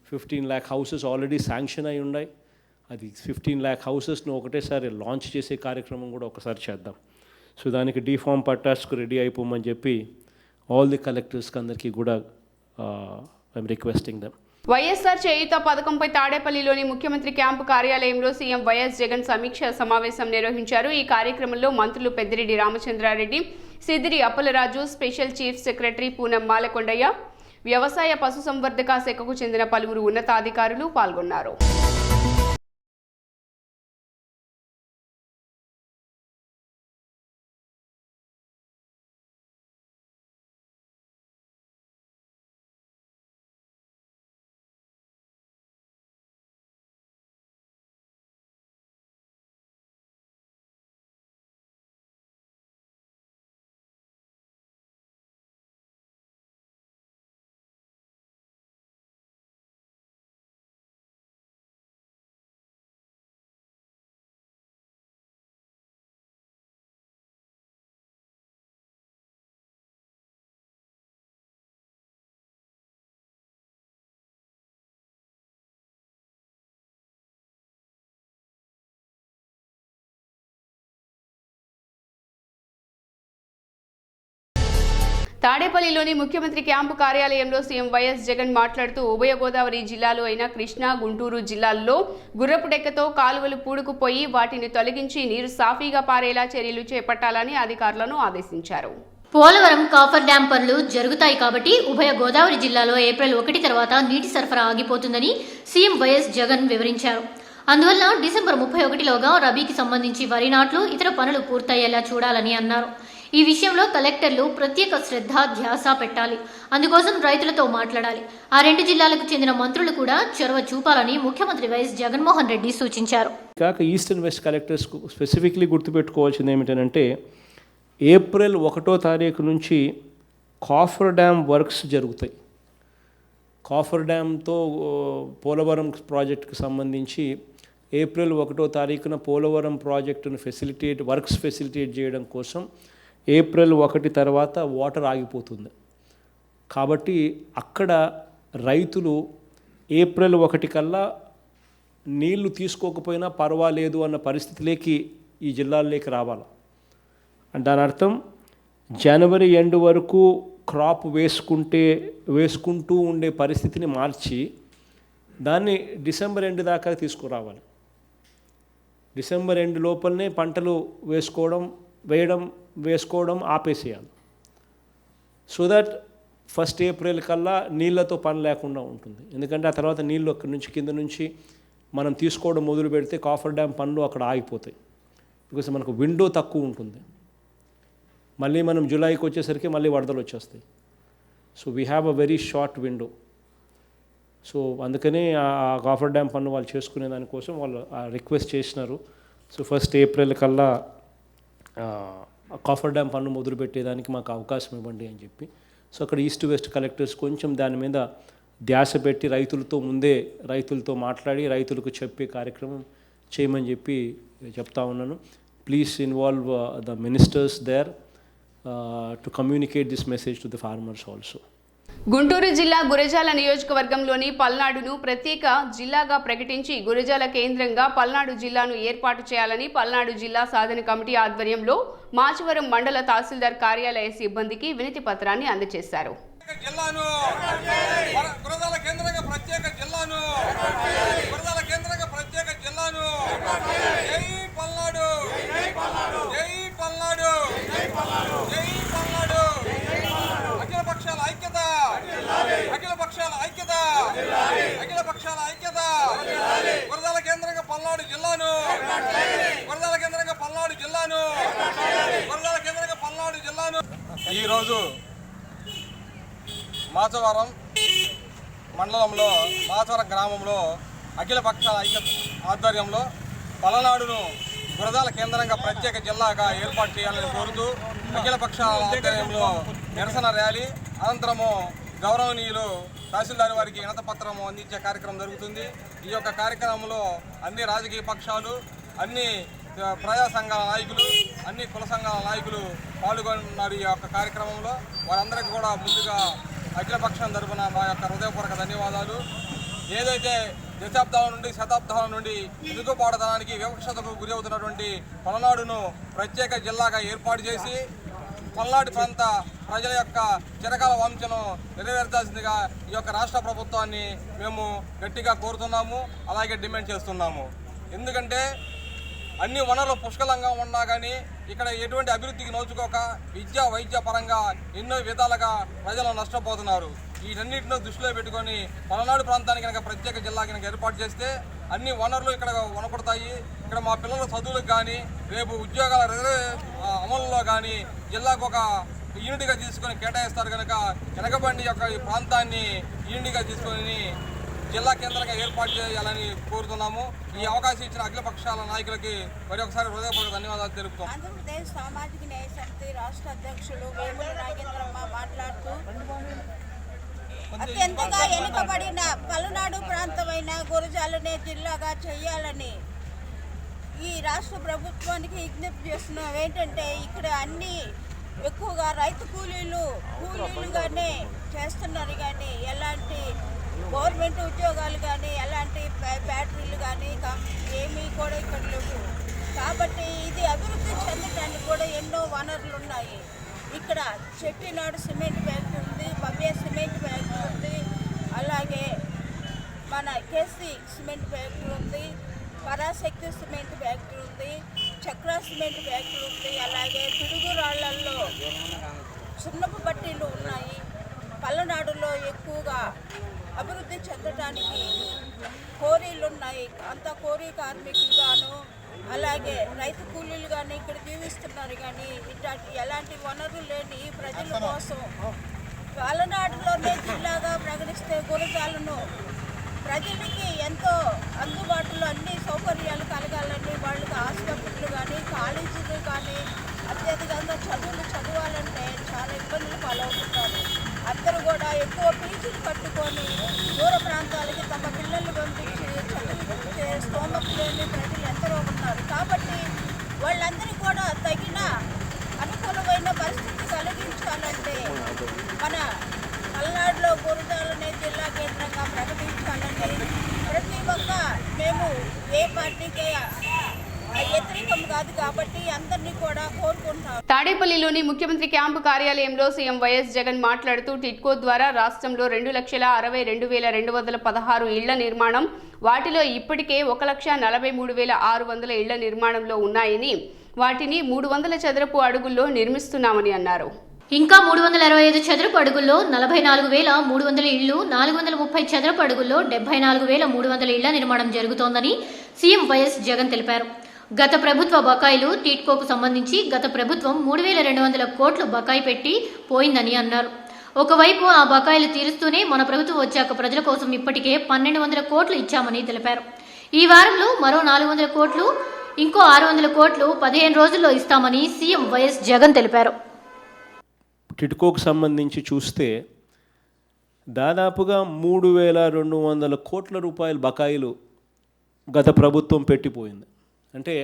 15 lakh houses already sanction అయి ఉన్నాయి. అది 15 lakh హౌసెస్ను ఒకటేసారి లాంచ్ చేసే కార్యక్రమం కూడా ఒకసారి చేద్దాం. సో దానికి డిఫామ్ పట్టాస్కు రెడీ అయిపోమని చెప్పి ఆల్ ది కలెక్టర్స్కి అందరికీ కూడా ఐఎమ్ రిక్వెస్టింగ్ దెమ్. వైఎస్ఆర్ చేయూత పథకంపై తాడేపల్లిలోని ముఖ్యమంత్రి క్యాంపు కార్యాలయంలో సీఎం వైఎస్ జగన్ సమీక్ష సమావేశం నిర్వహించారు. ఈ కార్యక్రమంలో మంత్రులు Peddireddy Ramachandra Reddy, Seediri Appalaraju, special chief secretary Poonam Malakondaiah, వ్యవసాయ పశుసంవర్ధక శాఖకు చెందిన పలువురు ఉన్నతాధికారులు పాల్గొన్నారు. తాడేపల్లిలోని ముఖ్యమంత్రి క్యాంపు కార్యాలయంలో సీఎం వైఎస్ జగన్ మాట్లాడుతూ ఉభయ గోదావరి జిల్లాలు అయిన కృష్ణా, గుంటూరు జిల్లాల్లో గుర్రపు డెక్కతో కాలువలు పూడుకుపోయి వాటిని తొలగించి నీరు సాఫీగా పారేలా చర్యలు చేపట్టాలని అధికారులను ఆదేశించారు. పోలవరం కాఫర్ డ్యాం పనులు జరుగుతాయి కాబట్టి ఉభయ గోదావరి జిల్లాలో ఏప్రిల్ 1 తర్వాత నీటి సరఫరా ఆగిపోతుందని సీఎం వైఎస్ జగన్ వివరించారు. అందువల్ల డిసెంబర్ 31లోగా రబీకి సంబంధించి వరి నాట్లు, ఇతర పనులు పూర్తయ్యేలా చూడాలని అన్నారు. ఈ విషయంలో కలెక్టర్లు ప్రత్యేక శ్రద్ధ ధ్యాస పెట్టాలి. అందుకోసం రైతులతో మాట్లాడాలి. ఆ 2 జిల్లాలకు చెందిన మంత్రులు కూడా చొరవ చూపాలని ముఖ్యమంత్రి వైఎస్ జగన్మోహన్ రెడ్డి సూచించారు. కాక east and west collectors specifically గుర్తుపెట్టుకోవాల్సింది ఏమిటంటే ఏప్రిల్ 1వ తారీఖు నుంచి కాఫర్ డ్యామ్ వర్క్స్ జరుగుతాయి. కాఫర్ డ్యామ్తో పోలవరం ప్రాజెక్టుకు సంబంధించి ఏప్రిల్ 1వ తారీఖున పోలవరం ప్రాజెక్టును వర్క్స్ ఫెసిలిటేట్ చేయడం కోసం ఏప్రిల్ 1 తర్వాత వాటర్ ఆగిపోతుంది. కాబట్టి అక్కడ రైతులు ఏప్రిల్ 1 కల్లా నీళ్లు తీసుకోకపోయినా పర్వాలేదు అన్న పరిస్థితిలోకి ఈ జిల్లాల్లోకి రావాలి. దాని అర్థం జనవరి ఎండ్ వరకు క్రాప్ వేసుకుంటూ ఉండే పరిస్థితిని మార్చి దాన్ని డిసెంబర్ ఎండ్ దాకా తీసుకురావాలి. డిసెంబర్ ఎండ్ లోపలనే పంటలు వేసుకోవడం ఆపేసేయాలి. సో దట్ 1 ఏప్రిల్ కల్లా నీళ్ళతో పని లేకుండా ఉంటుంది. ఎందుకంటే ఆ తర్వాత నీళ్ళు అక్కడి నుంచి కింద నుంచి మనం తీసుకోవడం మొదలు పెడితే కాఫర్ డ్యామ్ పనులు అక్కడ ఆగిపోతాయి. బికాస్ మనకు విండో తక్కువ ఉంటుంది. మళ్ళీ మనం జూలైకి వచ్చేసరికి మళ్ళీ వరదలు వచ్చేస్తాయి. So we have a very short window. So అందుకనే ఆ కాఫర్ డ్యామ్ పన్ను వాళ్ళు చేసుకునే దానికోసం వాళ్ళు రిక్వెస్ట్ చేసినారు. సో 1 ఏప్రిల్ కల్లా కాఫర్ డ్యామ్ పన్ను మొదలు పెట్టేదానికి మాకు అవకాశం ఇవ్వండి అని చెప్పి. సో అక్కడ ఈస్ట్ వెస్ట్ కలెక్టర్స్ కొంచెం దాని మీద ధ్యాస పెట్టి రైతులతో మాట్లాడి రైతులకు చెప్పే కార్యక్రమం చేయమని చెప్పి చెప్తా ఉన్నాను. Please involve the ministers there to communicate this message to the farmers also. Guntur జిల్లా గురజాల నియోజకవర్గంలోని పల్నాడును ప్రత్యేక జిల్లాగా ప్రకటించి గురజాల కేంద్రంగా పల్నాడు జిల్లాను ఏర్పాటు చేయాలని పల్నాడు జిల్లా సాధన కమిటీ ఆధ్వర్యంలో మాచవరం మండల తహసీల్దార్ కార్యాలయ సిబ్బందికి వినతి పత్రాన్ని అందజేశారు. అఖిల పక్షాల ఐక్యత వరదల కేంద్రంగా పల్నాడు జిల్లాను ఈరోజు మాచవరం మండలంలో మాచవరం గ్రామంలో అఖిల పక్షాల ఐక్యత ఆధ్వర్యంలో పల్నాడును గురజాల కేంద్రంగా ప్రత్యేక జిల్లాగా ఏర్పాటు చేయాలని కోరుతూ అఖిల పక్షాల ఆధ్వర్యంలో నిరసన ర్యాలీ అనంతరము గౌరవనీయులు తహసీల్దార్ వారికి వినతి పత్రము అందించే కార్యక్రమం జరుగుతుంది. ఈ యొక్క కార్యక్రమంలో అన్ని రాజకీయ పక్షాలు, అన్ని ప్రజా సంఘాల నాయకులు, అన్ని కుల సంఘాల నాయకులు పాల్గొన్నారు. ఈ యొక్క కార్యక్రమంలో వారందరికీ కూడా ముందుగా అఖిల పక్షం తరపున మా యొక్క హృదయపూర్వక ధన్యవాదాలు. ఏదైతే దశాబ్దాల నుండి శతాబ్దాల నుండి ఎదుగుపాటుతనానికి వివక్షతకు గురి అవుతున్నటువంటి పల్నాడును ప్రత్యేక జిల్లాగా ఏర్పాటు చేసి పల్నాడు ప్రాంత ప్రజల యొక్క చిరకాల వాంఛను నెరవేర్చాల్సిందిగా ఈ యొక్క రాష్ట్ర ప్రభుత్వాన్ని మేము గట్టిగా కోరుతున్నాము, అలాగే డిమాండ్ చేస్తున్నాము. ఎందుకంటే అన్ని వనరులు పుష్కలంగా ఉన్నా కానీ ఇక్కడ ఎటువంటి అభివృద్ధికి నోచుకోక విద్య వైద్య పరంగా ఎన్నో విధాలుగా ప్రజలు నష్టపోతున్నారు. వీటన్నిటిని దృష్టిలో పెట్టుకొని పల్నాడు ప్రాంతానికి కనుక ప్రత్యేక జిల్లా కనుక ఏర్పాటు చేస్తే అన్ని వనరులు ఇక్కడ వనపడతాయి. ఇక్కడ మా పిల్లల చదువులకు కానీ రేపు ఉద్యోగాల అమలులో కానీ జిల్లాకు ఒక యూనిట్గా తీసుకొని కేటాయిస్తారు కనుక వెనకబండి యొక్క ఈ ప్రాంతాన్ని యూనిట్గా తీసుకొని జిల్లా కేంద్రంగా ఏర్పాటు చేయాలని కోరుతున్నాము. ఈ అవకాశం ఇచ్చిన అఖిల పక్షాల నాయకులకి మరి ఒకసారి హృదయపూర్వక ధన్యవాదాలు తెలుపుతాం. ఆంధ్రప్రదేశ్ సామాజిక న్యాయ సమితి రాష్ట్ర అధ్యక్షులు వేముల నాగేంద్రమ్మ మాట్లాడుతూ అత్యంతగా వెనుకబడిన పల్నాడు ప్రాంతమైన గురజాలనే జిల్లాగా చేయాలని ఈ రాష్ట్ర ప్రభుత్వానికి విజ్ఞప్తి చేస్తున్నాం. ఏంటంటే ఇక్కడ అన్ని ఎక్కువగా రైతు కూలీలుగానే చేస్తున్నారు, కానీ ఎలాంటి గవర్నమెంట్ ఉద్యోగాలు కానీ ఎలాంటి ఫ్యాక్టరీలు కానీ ఏమీ కూడా ఇక్కడ లేవు. కాబట్టి ఇది అభివృద్ధి చెందడానికి కూడా ఎన్నో వనరులు ఉన్నాయి. ఇక్కడ చెట్టినాడు సిమెంట్ ఫ్యాక్టరీ ఉంది, భవ్య సిమెంట్ ఫ్యాక్టరీ ఉంది, అలాగే మన కేసీ సిమెంట్ ఫ్యాక్టరీ ఉంది, పరాశక్తి సిమెంట్ ఫ్యాక్టరీ ఉంది, చక్ర సిమెంట్ ఫ్యాక్టరీ ఉంది, అలాగే పిడుగు రాళ్లల్లో సున్నపు బట్టీలు ఉన్నాయి. పల్లనాడులో ఎక్కువగా అభివృద్ధి చెందడానికి కోరీలు ఉన్నాయి. అంత కోరీ కార్మికులుగాను అలాగే రైతు కూలీలు కానీ ఇక్కడ జీవిస్తున్నారు. కానీ ఇట్లాంటి ఎలాంటి వనరులు లేని ప్రజల కోసం పల్లనాడులోనే జిల్లాగా ప్రకటిస్తే గురజాలను ప్రజలకి ఎంతో అందుబాటులో అన్ని సౌకర్యాలు కలగాలని, వాళ్ళకి ఆసుపత్రులు కానీ కాలేజీలు కానీ అత్యధికంగా చదవాలంటే చాలా ఇబ్బందులు పాలవుతున్నారు. అందరూ కూడా ఎక్కువ ఫీజులు కట్టుకొని దూర ప్రాంతాలకి తమ పిల్లల్ని పంపించి చదివించే స్తోమత లేని ప్రజలు ఎందరో ఉన్నారు. కాబట్టి వాళ్ళందరికీ కూడా తగిన అనుకూలమైన పరిస్థితి కలిగించాలంటే మన పల్నాడులో గురజాలనే జిల్లా కేంద్రంగా ప్రకటించాలని ప్రతి ఒక్క మేము ఏ పార్టీకి వ్యతిరేకం కాదు కాబట్టి అందరినీ కూడా కోరుకుంటున్నాం. తాడేపల్లిలోని ముఖ్యమంత్రి క్యాంపు కార్యాలయంలో సీఎం వైఎస్ జగన్ మాట్లాడుతూ టిడ్కో ద్వారా రాష్ట్రంలో 2,62,216 ఇళ్ల నిర్మాణం, వాటిలో ఇప్పటికే 1,43,600 ఇళ్ల నిర్మాణంలో ఉన్నాయని, వాటిని 300 చదరపు అడుగుల్లో నిర్మిస్తున్నామని అన్నారు. ఇంకా 325 చదరపు అడుగుల్లో 44,300 ఇళ్లు, 430 చదరపు అడుగుల్లో 74,300 ఇళ్ల నిర్మాణం జరుగుతోందని సీఎం వైఎస్ జగన్ తెలిపారు. గత ప్రభుత్వ బకాయిలు టిడ్కోకు సంబంధించి గత ప్రభుత్వం 3,200 కోట్లు బకాయి పెట్టి పోయిందని అన్నారు. ఒకవైపు ఆ బకాయిలు తీరుస్తూనే మన ప్రభుత్వం వచ్చాక ప్రజల కోసం ఇప్పటికే 1,200 కోట్లు ఇచ్చామని తెలిపారు. ఈ వారంలో మరో 400 కోట్లు, ఇంకో 600 కోట్లు 15 రోజుల్లో ఇస్తామని సీఎం వైఎస్ జగన్ తెలిపారు. టిడ్కోకు సంబంధించి చూస్తే దాదాపుగా 3,200 కోట్ల రూపాయల బకాయిలు గత ప్రభుత్వం పెట్టిపోయింది. అంటే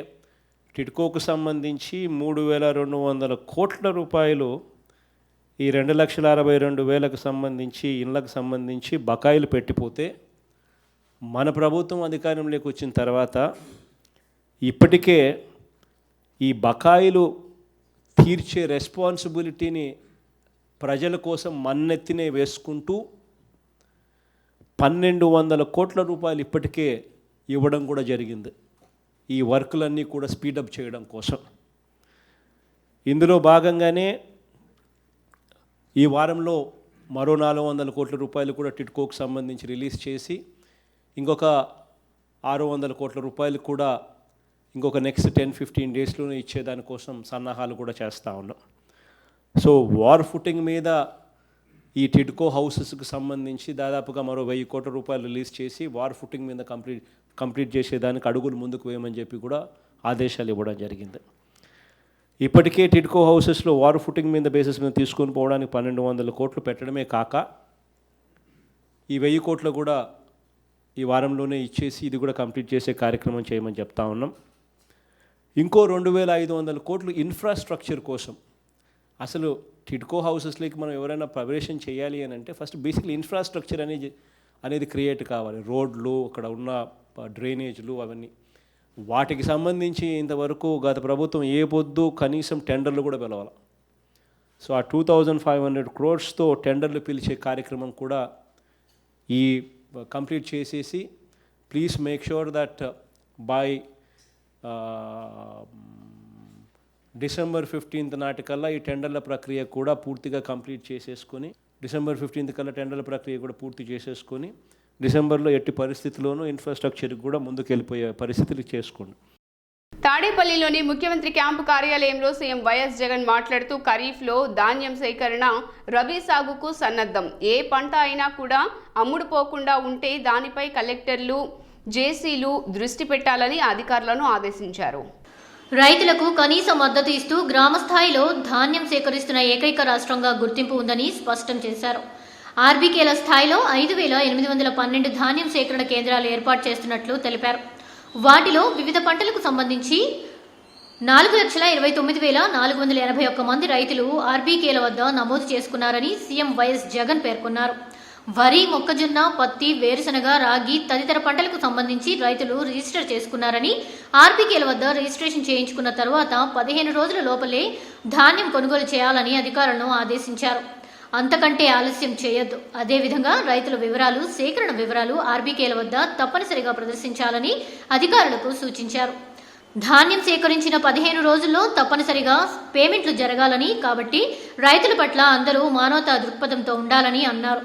టిడ్కోకు సంబంధించి 3,200 కోట్ల రూపాయలు ఈ 2,62,000 సంబంధించి ఇళ్లకు సంబంధించి బకాయిలు పెట్టిపోతే మన ప్రభుత్వం అధికారంలోకి వచ్చిన తర్వాత ఇప్పటికే ఈ బకాయిలు తీర్చే రెస్పాన్సిబిలిటీని ప్రజల కోసం మన్నెత్తినే వేసుకుంటూ 1,200 కోట్ల రూపాయలు ఇప్పటికే ఇవ్వడం కూడా జరిగింది ఈ వర్కులన్నీ కూడా స్పీడప్ చేయడం కోసం. ఇందులో భాగంగానే ఈ వారంలో మరో 400 కోట్ల రూపాయలు కూడా టిడ్కోకు సంబంధించి రిలీజ్ చేసి ఇంకొక 600 కోట్ల రూపాయలు కూడా ఇంకొక నెక్స్ట్ 10-15 డేస్లోనే ఇచ్చేదానికోసం సన్నాహాలు కూడా చేస్తూ ఉన్నాం. సో వార్ ఫుటింగ్ మీద ఈ టిడ్కో హౌసెస్కి సంబంధించి దాదాపుగా మరో 1,000 కోట్ల రూపాయలు రిలీజ్ చేసి వార్ ఫుటింగ్ మీద కంప్లీట్ చేసేదానికి అడుగులు ముందుకు వేయమని చెప్పి కూడా ఆదేశాలు ఇవ్వడం జరిగింది. ఇప్పటికే టిడ్కో హౌసెస్లో వార్ ఫుటింగ్ మీద బేసిస్ మీద తీసుకొని పోవడానికి 1,200 కోట్లు పెట్టడమే కాక ఈ 1,000 కోట్లు కూడా ఈ వారంలోనే ఇచ్చేసి ఇది కూడా కంప్లీట్ చేసే కార్యక్రమం చేయమని చెప్తా ఉన్నాం. ఇంకో 2,500 కోట్లు ఇన్ఫ్రాస్ట్రక్చర్ కోసం. అసలు టిడ్కో హౌసెస్లోకి మనం ఎవరైనా ప్రవేశం చేయాలి అని అంటే ఫస్ట్ బేసిక్లీ ఇన్ఫ్రాస్ట్రక్చర్ అనేది క్రియేట్ కావాలి. రోడ్లు, అక్కడ ఉన్న డ్రైనేజ్లు, అవన్నీ వాటికి సంబంధించి ఇంతవరకు గత ప్రభుత్వం ఏ పొద్దు కనీసం టెండర్లు కూడా పిలవాలి. సో ఆ 2,500 crores టెండర్లు పిలిచే కార్యక్రమం కూడా ఈ కంప్లీట్ చేసేసి please make sure that by December 15th నాటికల్లా ఈ టెండర్ల ప్రక్రియ కూడా పూర్తిగా కంప్లీట్ చేసేసుకొని December 15th కల్లా టెండర్ల ప్రక్రియ కూడా పూర్తి చేసేసుకొని డిసెంబర్లో ఎట్టి పరిస్థితుల్లోనూ ఇన్ఫ్రాస్ట్రక్చర్కి కూడా ముందుకు వెళ్ళిపోయే పరిస్థితులు చేసుకోండి. తాడేపల్లిలోని ముఖ్యమంత్రి క్యాంపు కార్యాలయంలో సీఎం వైఎస్ జగన్ మాట్లాడుతూ ఖరీఫ్లో ధాన్యం సేకరణ, రబీ సాగుకు సన్నద్ధం. ఏ పంట అయినా కూడా అమ్ముడుపోకుండా ఉంటే దానిపై కలెక్టర్లు, జేసీలు దృష్టి పెట్టాలని అధికారులను ఆదేశించారు. రైతులకు కనీస మద్దతు ఇస్తూ గ్రామ స్థాయిలో ధాన్యం సేకరిస్తున్న ఏకైక రాష్ట్రంగా గుర్తింపు ఉందని స్పష్టం చేశారు. ఆర్బీకేల స్థాయిలో 5,812 ధాన్యం సేకరణ కేంద్రాలు ఏర్పాటు చేస్తున్నట్లు తెలిపారు. వాటిలో వివిధ పంటలకు సంబంధించి 4,29,481 మంది రైతులు ఆర్బీకేల వద్ద నమోదు చేసుకున్నారని సీఎం వైఎస్ జగన్ పేర్కొన్నారు. వరి, మొక్కజొన్న, పత్తి, వేరుశనగ, రాగి తదితర పంటలకు సంబంధించి రైతులు రిజిస్టర్ చేసుకున్నారని, ఆర్బీకేల వద్ద రిజిస్ట్రేషన్ చేయించుకున్న తర్వాత 15 రోజుల లోపలే ధాన్యం కొనుగోలు చేయాలని అధికారులను ఆదేశించారు. అంతకంటే ఆలస్యం చేయొద్దు. అదేవిధంగా రైతుల వివరాలు, సేకరణ వివరాలు ఆర్బీకేల వద్ద తప్పనిసరిగా ప్రదర్శించాలని అధికారులకు సూచించారు. ధాన్యం సేకరించిన 15 రోజుల్లో తప్పనిసరిగా పేమెంట్లు జరగాలని, కాబట్టి రైతుల పట్ల అందరూ మానవతా దృక్పథంతో ఉండాలని అన్నారు.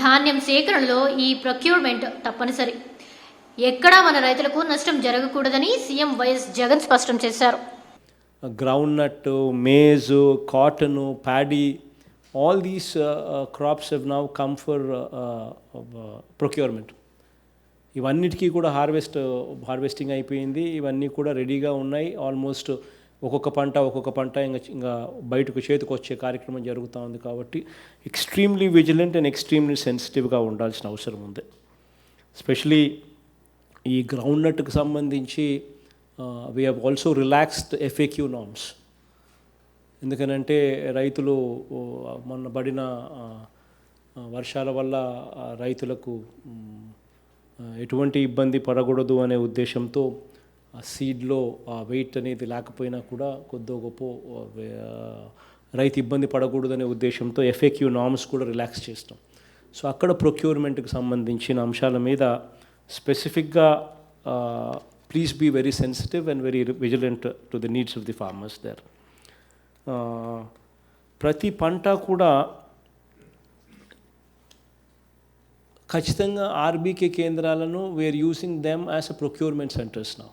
ధాన్యం సేకరణలో ఈ ప్రొక్యూర్మెంట్ తప్పనిసరి. ఎక్కడా మన రైతులకు నష్టం జరగకూడదని సీఎం వైఎస్ జగన్ స్పష్టం చేశారు. Groundnut, maize, cotton, paddy, all these crops have now come for procurement. ఇవన్నిటికీ కూడా హార్వెస్టింగ్ అయిపోయింది. ఇవన్నీ కూడా రెడీగా ఉన్నాయి. ఆల్మోస్ట్ ఒక్కొక్క పంట ఇంకా బయటకు చేతికి వచ్చే కార్యక్రమం జరుగుతూ ఉంది. కాబట్టి ఎక్స్ట్రీమ్లీ విజిలెంట్ అండ్ ఎక్స్ట్రీమ్లీ సెన్సిటివ్గా ఉండాల్సిన అవసరం ఉంది. ఎస్పెషలీ ఈ గ్రౌండ్ నట్కి సంబంధించి we have also relaxed FAQ norms. ఎందుకనంటే రైతులు మొన్న పడిన వర్షాల వల్ల రైతులకు ఎటువంటి ఇబ్బంది పడకూడదు అనే ఉద్దేశంతో సీడ్లో వెయిట్ అనేది లేకపోయినా కూడా కొద్దో గొప్ప రైతు ఇబ్బంది పడకూడదనే ఉద్దేశంతో FAQ నార్మ్స్ కూడా రిలాక్స్ చేస్తాం. సో అక్కడ ప్రొక్యూర్మెంట్కి సంబంధించిన అంశాల మీద స్పెసిఫిక్గా please be very sensitive and very vigilant to the needs of the farmers there. ప్రతి పంట కూడా ఖచ్చితంగా ఆర్బీకే కేంద్రాలను we're using them as a procurement centres now.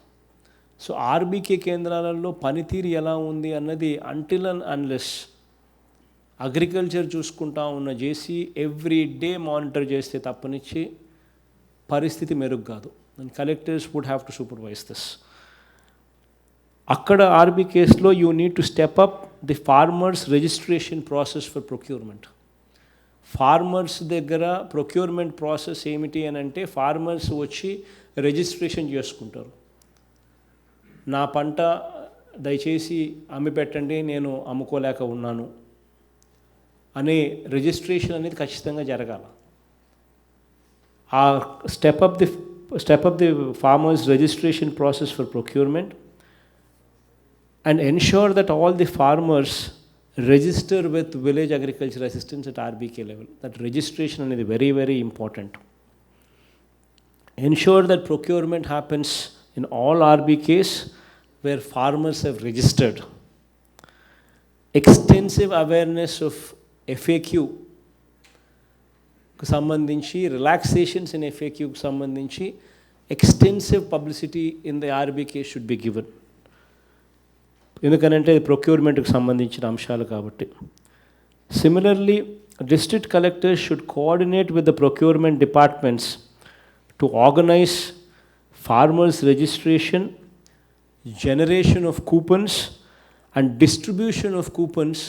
So RBK కేంద్రాలలో పనితీరు ఎలా ఉంది అన్నది అంటిల్ అండ్ అన్లెస్ అగ్రికల్చర్ చూసుకుంటా ఉన్న జేసీ ఎవ్రీ డే మానిటర్ చేస్తే తప్పనిచ్చి పరిస్థితి మెరుగు కాదు. And collectors would have to supervise this. అక్కడ ఆర్బీకేస్లో you need to step up the farmers registration process for procurement. Farmers దగ్గర ప్రొక్యూర్మెంట్ ప్రాసెస్ ఏమిటి అని అంటే ఫార్మర్స్ వచ్చి రిజిస్ట్రేషన్ చేసుకుంటారు. నా పంట దయచేసి అమ్మి పెట్టండి, నేను అమ్ముకోలేక ఉన్నాను అనే రిజిస్ట్రేషన్ అనేది ఖచ్చితంగా జరగాలి. ఆ step up the farmers registration process for procurement and ensure that all the farmers register with village agriculture assistants at RBK level. That registration is very, very important. Ensure that procurement happens in all RBKs where farmers have registered. Extensive awareness of FAQ కు సంబంధించి, relaxations in FAQ కు సంబంధించి extensive publicity in the RBK should be given. ఎందుకనంటే ఇది ప్రొక్యూర్మెంట్కి సంబంధించిన అంశాలు కాబట్టి. Similarly district collectors should coordinate with the procurement departments to organise farmers registration, generation of coupons and distribution of coupons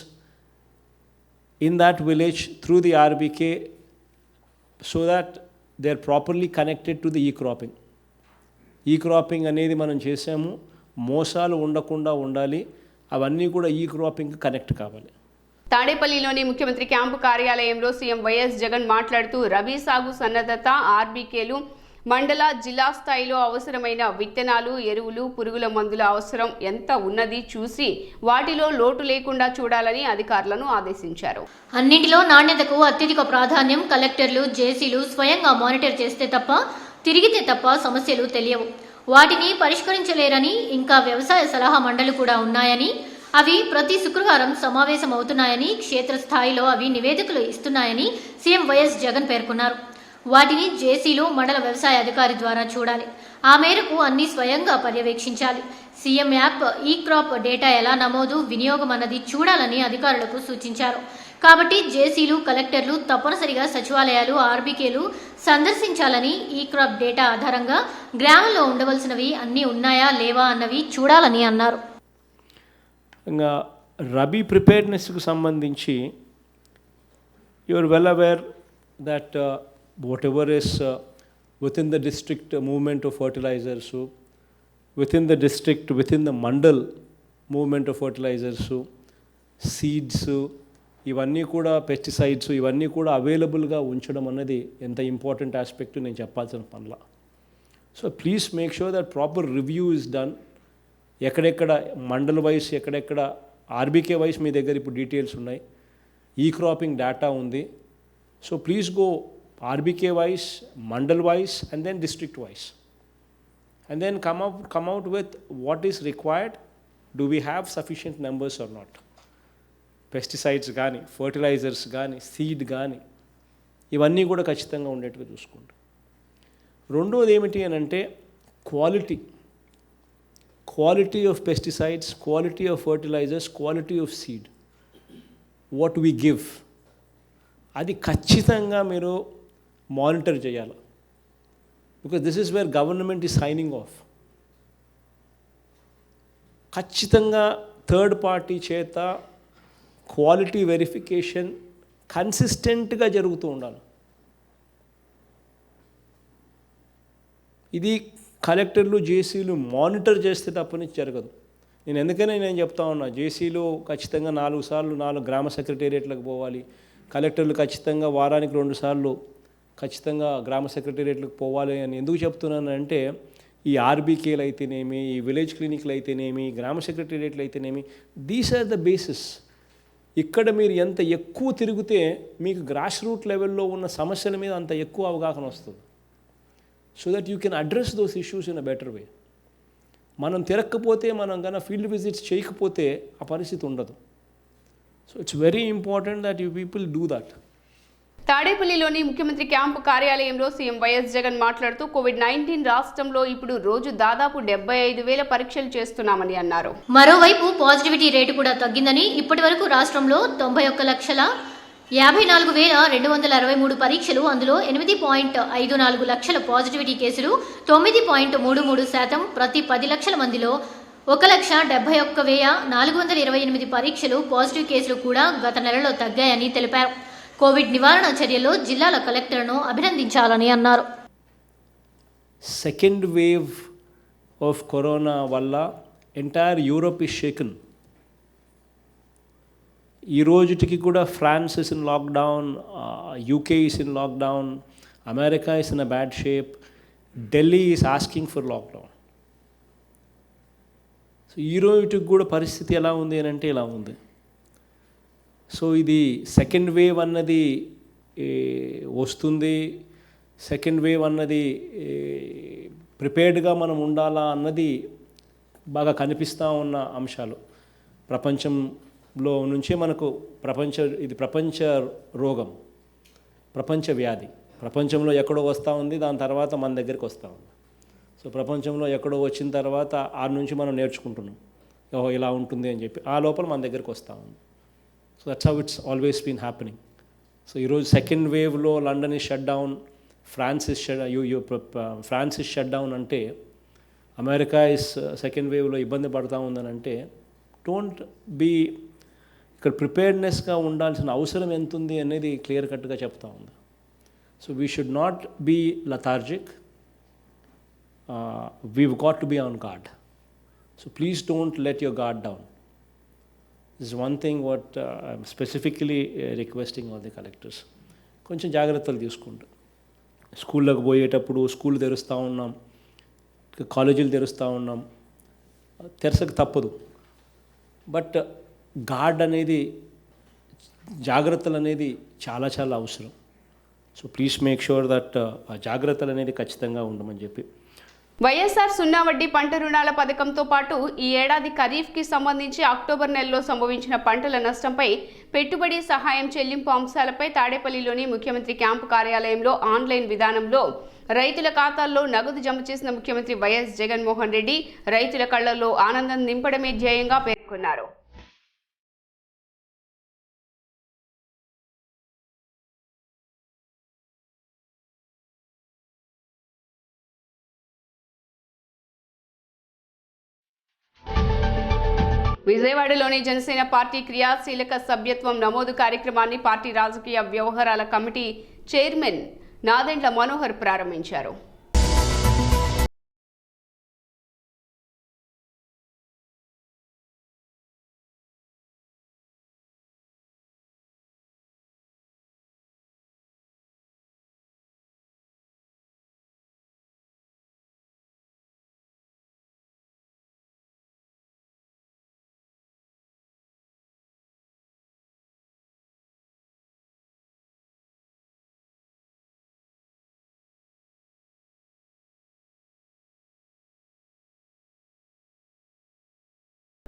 in that village through the RBK so that they are properly connected to the e-cropping. E-cropping అనేది మనం చేసాము, మోసాలు ఉండకుండా ఉండాలి. అవన్నీ కూడా e-cropping connect కావాలి. తాడేపల్లిలోని ముఖ్యమంత్రి క్యాంపు కార్యాలయంలో సీఎం వైఎస్ జగన్ మాట్లాడుతూ రబీ సాగు సన్నద్ధత, ఆర్బీకేలు, మండల, జిల్లా స్థాయిలో అవసరమైన విత్తనాలు, ఎరువులు, పురుగుల మందుల అవసరం ఎంత ఉన్నది చూసి వాటిలో లోటు లేకుండా చూడాలని అధికారులను ఆదేశించారు. అన్నింటిలో నాణ్యతకు అత్యధిక ప్రాధాన్యం. కలెక్టర్లు, జేసీలు స్వయంగా మానిటర్ చేస్తే తప్ప, తిరిగితే తప్ప సమస్యలు తెలియవు. వాటిని పరిష్కరించలేరని, ఇంకా వ్యవసాయ సలహా మండలి కూడా ఉన్నాయని, అవి ప్రతి శుక్రవారం సమావేశం అవుతున్నాయని, క్షేత్రస్థాయిలో అవి నివేదికలు ఇస్తున్నాయని సీఎం వైఎస్ జగన్ పేర్కొన్నారు. వాటిని జేసీలు, మండల వ్యవసాయ అధికారి ద్వారా చూడాలి. ఆ మేరకు అన్ని స్వయంగా పర్యవేక్షించాలి. సీఎం యాప్, ఈ-క్రాప్ డేటా ఎలా నమోదు, వినియోగం అన్నది చూడాలని అధికారులకు సూచించారు. కాబట్టి జేసీలు, కలెక్టర్లు తప్పనిసరిగా సచివాలయాలు, ఆర్బీకేలు సందర్శించాలని, ఈ-క్రాప్ డేటా ఆధారంగా గ్రామంలో ఉండవలసినవి అన్నీ ఉన్నాయా లేవా అన్నవి చూడాలని అన్నారు. ఇంకా రబీ ప్రిపేర్నెస్కు సంబంధించి you're well aware that whatever is within the district movement of fertilizers, within the district, within the mandal movement of fertilizers, seeds, ఇవన్నీ కూడా పెస్టిసైడ్స్ ఇవన్నీ కూడా అవైలబుల్గా ఉంచడం అన్నది ఎంత ఇంపార్టెంట్ ఆస్పెక్ట్ నేను చెప్పాల్సిన పనుల. So please make sure that proper review is done. ఎక్కడెక్కడ మండల్ వైస్ ఎక్కడెక్కడ ఆర్బీకే వైస్ మీ దగ్గర ఇప్పుడు డీటెయిల్స్ ఉన్నాయి, ఈ క్రాపింగ్ డేటా ఉంది. So please go RBK wise, mandal wise and then district wise, and then come out with what is required. Do we have sufficient numbers or not? Pesticides కానీ, fertilizers కానీ, seed కానీ, ఇవన్నీ కూడా ఖచ్చితంగా ఉండేట్టుగా చూసుకుంటాం. రెండోది ఏమిటి అని అంటే quality of pesticides, quality of fertilisers, quality of seed, what we give, అది ఖచ్చితంగా మీరు మానిటర్ చేయాలి. Because this is where government is signing off. ఖచ్చితంగా థర్డ్ పార్టీ చేత క్వాలిటీ వెరిఫికేషన్ కన్సిస్టెంట్గా జరుగుతూ ఉండాలి. ఇది కలెక్టర్లు, జేసీలు మానిటర్ చేస్తే తప్పని జరగదు. నేను చెప్తా ఉన్నా, జేసీలు ఖచ్చితంగా 4 సార్లు 4 గ్రామ సెక్రటేరియట్లకు పోవాలి, కలెక్టర్లు ఖచ్చితంగా వారానికి 2 సార్లు ఖచ్చితంగా గ్రామ సెక్రటేరియట్లకు పోవాలి అని ఎందుకు చెప్తున్నానంటే, ఈ ఆర్బీకేలు అయితేనేమి, ఈ విలేజ్ క్లినిక్లు అయితేనేమి, గ్రామ సెక్రటేరియట్లు అయితేనేమి, దీస్ ఆర్ ద బేసిస్. ఇక్కడ మీరు ఎంత ఎక్కువ తిరిగితే మీకు గ్రాస్ రూట్ లెవెల్లో ఉన్న సమస్యల మీద అంత ఎక్కువ అవగాహన వస్తుంది. So that you can address those issues in a better way. మనం తిరగకపోతే, మనం కన్నా ఫీల్డ్ విజిట్స్ చేయకపోతే ఆ పరిస్థితి ఉండదు. So it's very important that you people do that. తాడేపల్లిలోని ముఖ్యమంత్రి క్యాంపు కార్యాలయంలో సీఎం వైఎస్ జగన్ మాట్లాడుతూ కోవిడ్-19 రాష్ట్రంలో ఇప్పుడు రోజు దాదాపు 75,000 పరీక్షలు చేస్తున్నామని అన్నారు. మరోవైపు పాజిటివిటీ రేటు కూడా తగ్గిందని, ఇప్పటి వరకు రాష్ట్రంలో 91,54,263 పరీక్షలు, అందులో 8.54 లక్షల పాజిటివిటీ కేసులు, 9.33%. ప్రతి 10 లక్షల మందిలో 1,71,428 పరీక్షలు పాజిటివ్ కేసులు కూడా గత నెలలో తగ్గాయని తెలిపారు. కోవిడ్ నివారణ చర్యల్లో జిల్లాల కలెక్టర్లను అభినందించాలని అన్నారు. సెకండ్ వేవ్ ఆఫ్ కరోనా వల్ల ఎంటైర్ యూరోప్ ఈజ్ షేకన్. ఈ రోజుటికి కూడా France is in lockdown, UK is in lockdown, America is in a bad shape, Delhi is asking for lockdown. So ఈ రోజుటికి కూడా పరిస్థితి ఎలా ఉంది అని అంటే ఇలా ఉంది. సో ఇది సెకండ్ వేవ్ అన్నది వస్తుంది, సెకండ్ వేవ్ అన్నది ప్రిపేర్డ్గా మనం ఉండాలా అన్నది బాగా కనిపిస్తూ ఉన్న అంశాలు. ప్రపంచంలో నుంచే మనకు ఇది ప్రపంచ రోగం, ప్రపంచ వ్యాధి. ప్రపంచంలో ఎక్కడో వస్తూ ఉంది, దాని తర్వాత మన దగ్గరికి వస్తూ ఉంది. సో ప్రపంచంలో ఎక్కడో వచ్చిన తర్వాత ఆ నుంచి మనం నేర్చుకుంటున్నాం, ఓహో ఇలా ఉంటుంది అని చెప్పి, ఆ లోపల మన దగ్గరికి వస్తూ ఉంది. So that's how it's always been happening. So ఈరోజు సెకండ్ వేవ్లో London is shut down, France is shut down అంటే, అమెరికా ఇస్ సెకండ్ వేవ్లో ఇబ్బంది పడుతూ ఉందని అంటే, డోంట్ బీ ఇక్కడ ప్రిపేర్డ్నెస్గా ఉండాల్సిన అవసరం ఎంత ఉంది అనేది క్లియర్ కట్గా చెప్తా ఉంది. So we should not be lethargic, we've got to be on guard. So please don't let your guard down. This is one thing what I'm specifically requesting all the collectors. కొంచెం జాగ్రత్తలు తీసుకుంటూ, స్కూళ్ళకు పోయేటప్పుడు school తెరుస్తూ ఉన్నాం, కాలేజీలు తెరుస్తూ ఉన్నాం, తెరసకు తప్పదు. But gourd అనేది, జాగ్రత్తలు అనేది చాలా చాలా అవసరం. So please make sure that ఆ జాగ్రత్తలు అనేది ఖచ్చితంగా ఉండమని చెప్పి. వైఎస్ఆర్ సున్నా వడ్డీ పంట రుణాల పథకంతో పాటు ఈ ఏడాది ఖరీఫ్కి సంబంధించి అక్టోబర్ నెలలో సంభవించిన పంటల నష్టంపై పెట్టుబడి సహాయం చెల్లింపు అంశాలపై తాడేపల్లిలోని ముఖ్యమంత్రి క్యాంపు కార్యాలయంలో ఆన్లైన్ విధానంలో రైతుల ఖాతాల్లో నగదు జమ చేసిన ముఖ్యమంత్రి వైఎస్ జగన్మోహన్ రెడ్డి రైతుల కళ్లలో ఆనందం నింపడమే ధ్యేయంగా పేర్కొన్నారు. విజయవాడలోని జనసేన పార్టీ క్రియాశీలక సభ్యత్వం నమోదు కార్యక్రమాన్ని పార్టీ రాజకీయ వ్యవహారాల కమిటీ చైర్మన్ నాదెండ్ల మనోహర్ ప్రారంభించారు.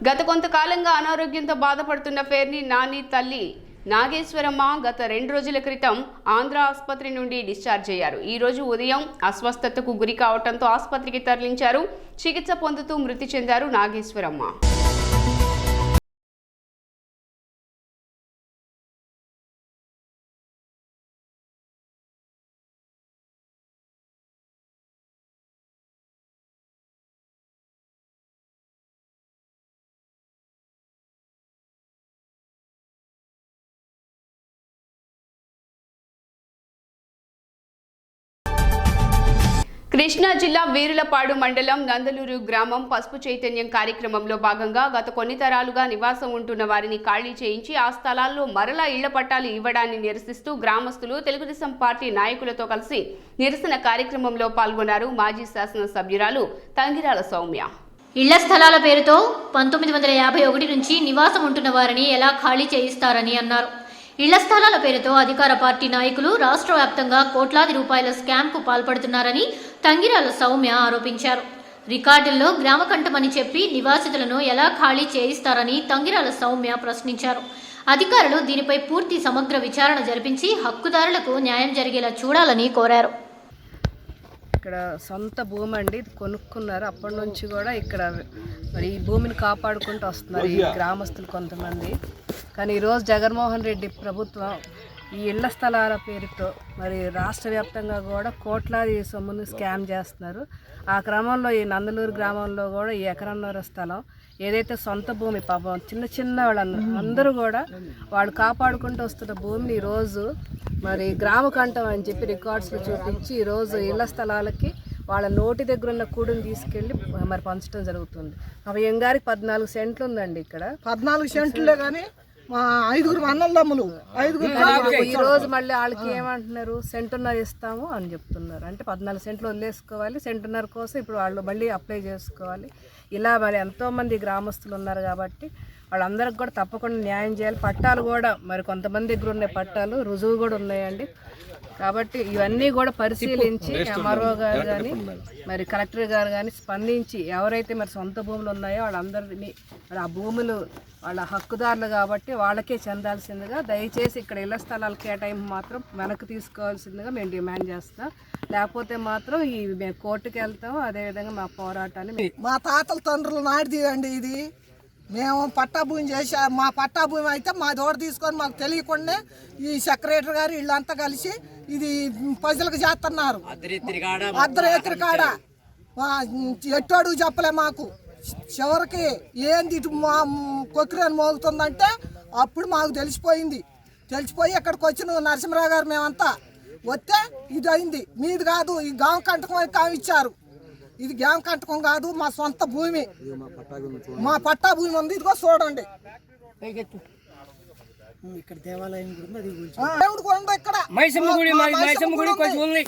గత కొంతకాలంగా అనారోగ్యంతో బాధపడుతున్న పేర్ని నాని తల్లి నాగేశ్వరమ్మ గత 2 రోజుల క్రితం ఆంధ్ర ఆసుపత్రి నుండి డిశ్చార్జ్ అయ్యారు. ఈ రోజు ఉదయం అస్వస్థతకు గురి కావడంతో ఆసుపత్రికి తరలించారు. చికిత్స పొందుతూ మృతి చెందారు నాగేశ్వరమ్మ. కృష్ణా జిల్లా వీరులపాడు మండలం నందలూరు గ్రామం పసుపు చైతన్యం కార్యక్రమంలో భాగంగా గత కొన్ని తరాలుగా నివాసం ఉంటున్న వారిని ఖాళీ చేయించి ఆ స్థలాల్లో మరలా ఇళ్ల పట్టాలు ఇవ్వడాన్ని నిరసిస్తూ గ్రామస్తులు తెలుగుదేశం పార్టీ నాయకులతో కలిసి నిరసన కార్యక్రమంలో పాల్గొన్నారు. మాజీ శాసన సభ్యురాలు తంగిరాల సౌమ్య. ఇళ్ల స్థలాల పేరుతో 1951 నుంచి నివాసం ఉంటున్న వారిని ఎలా ఖాళీ చేయిస్తారని అన్నారు. ఇళ్ల స్థలాల పేరుతో అధికార పార్టీ నాయకులు రాష్ట్ర వ్యాప్తంగా కోట్లాది రూపాయల స్కామ్కు పాల్పడుతున్నారని తంగిరాల సౌమ్య ఆరోపించారు. రికార్డుల్లో గ్రామకంఠమని చెప్పి నివాసితులను ఎలా ఖాళీ చేయిస్తారని తంగిరాల సౌమ్య ప్రశ్నించారు. అధికారులు దీనిపై పూర్తి సమగ్ర విచారణ జరిపించి హక్కుదారులకు న్యాయం జరిగేలా చూడాలని కోరారు. ఇక్కడ సొంత భూమి అండి, కొనుక్కున్నారు. అప్పటి నుంచి కూడా ఇక్కడ మరి ఈ భూమిని కాపాడుకుంటూ వస్తున్నారు ఈ గ్రామస్తులు కొంతమంది. కానీ ఈరోజు జగన్మోహన్ రెడ్డి ప్రభుత్వం ఈ ఇళ్ల స్థలాల పేరుతో మరి రాష్ట్ర వ్యాప్తంగా కూడా కోట్లాది సొమ్మును స్కామ్ చేస్తున్నారు. ఆ క్రమంలో ఈ నందలూరు గ్రామంలో కూడా ఈ ఎకరన్నర స్థలం ఏదైతే సొంత భూమి పాపం చిన్న వాళ్ళందరూ కూడా వాళ్ళు కాపాడుకుంటూ వస్తున్న భూమిని ఈరోజు మరి గ్రామకంఠం అని చెప్పి రికార్డ్స్లో చూపించి ఈరోజు ఇళ్ల స్థలాలకి వాళ్ళ నోటి దగ్గర ఉన్న కూడుని తీసుకెళ్ళి మరి పంచడం జరుగుతుంది. అవి గారికి 14 సెంట్లు ఉందండి. ఇక్కడ 14 సెంట్లే కానీ మా 5 అన్నదమ్ములు 5 ఈ రోజు మళ్ళీ వాళ్ళకి ఏమంటున్నారు, సెంటున్నర ఇస్తాము అని చెప్తున్నారు. అంటే 14 సెంట్లు వదిలేసుకోవాలి, సెంటున్నర కోసం ఇప్పుడు వాళ్ళు మళ్ళీ అప్లై చేసుకోవాలి. ఇలా మరి ఎంతోమంది గ్రామస్తులు ఉన్నారు కాబట్టి వాళ్ళందరికి కూడా తప్పకుండా న్యాయం చేయాలి. పట్టాలు కూడా మరి కొంతమంది దగ్గర ఉన్న పట్టాలు రుజువు కూడా ఉన్నాయండి. కాబట్టి ఇవన్నీ కూడా పరిశీలించి ఎంఆర్ఓ గారు కానీ మరి కలెక్టర్ గారు కానీ స్పందించి ఎవరైతే మరి సొంత భూములు ఉన్నాయో వాళ్ళందరినీ మరి ఆ భూములు వాళ్ళ హక్కుదారులు కాబట్టి వాళ్ళకే చెందాల్సిందిగా దయచేసి ఇక్కడ ఇళ్ల స్థలాలు కేటాయింపు మాత్రం వెనక్కి తీసుకోవాల్సిందిగా మేము డిమాండ్ చేస్తాం. లేకపోతే మాత్రం మేము కోర్టుకు వెళ్తాం. అదేవిధంగా మా పోరాటాన్ని మా తాతల తండ్రులు నాటిది అండి. ఇది మేము పట్టా భూమి చేశారు. మా పట్టా భూమి అయితే మా దోడ తీసుకొని మాకు తెలియకుండా ఈ సెక్రటరీ గారు వీళ్ళంతా కలిసి ఇది ప్రజలకు చేస్తున్నారు. అర్ధరేత్రి కాడ ఎట్టోడు చెప్పలే మాకు. చివరికి ఏంది ఇటు మా కొక్కిరేని మోగుతుందంటే అప్పుడు మాకు తెలిసిపోయి ఇక్కడికి వచ్చిన నరసింహరావు గారు మేమంతా వస్తే ఇది అయింది. మీది కాదు, ఈ గాం కంటకం కావిచ్చారు. ఇది గ్యామ్ కంటకం కాదు, మా సొంత భూమి, మా పట్టా భూమి ఉంది. ఇదిగో చూడండి, ఇక్కడ దేవాలయం దేవుడు కూడా ఉంది. ఇక్కడ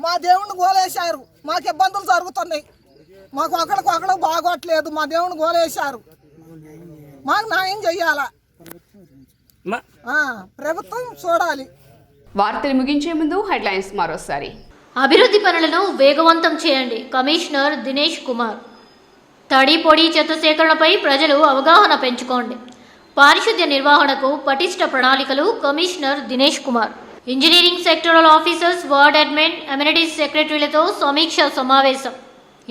మా దేవుడిని గోలేశారు. మాకు ఇబ్బందులు జరుగుతున్నాయి. మాకు ఒకరికి బాగోట్లేదు. మా దేవుడిని గోలేశారు. మాకు న్యాయం చెయ్యాలా, ప్రభుత్వం చూడాలి. వార్తలు ముగించే ముందు హెడ్లైన్స్ మరోసారి. అభివృద్ధి పనులను వేగవంతం చేయండి, కమిషనర్ దినేష్ కుమార్. తడి పొడి చెత్త సేకరణపై ప్రజలు అవగాహన పెంచుకోండి. పారిశుద్ధ్య నిర్వహణకు పటిష్ట ప్రణాళికలు, commissioner Dinesh Kumar. Engineering sectoral officers, ward admin, amenities సెక్రటరీలతో సమీక్ష సమావేశం.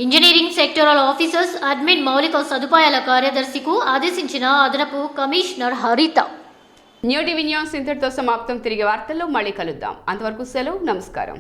ఇంజనీరింగ్ సెక్టరల్ ఆఫీసర్స్, అడ్మిన్ మౌలిక సదుపాయాల కార్యదర్శికు ఆదేశించిన అదనపు కమిషనర్ హరిత. న్యూ టీవీ న్యూస్ ఇంతటితో సమాప్తం. తిరిగి వార్తల్లో మళ్ళీ కలుద్దాం. అంతవరకు సెలవు, నమస్కారం.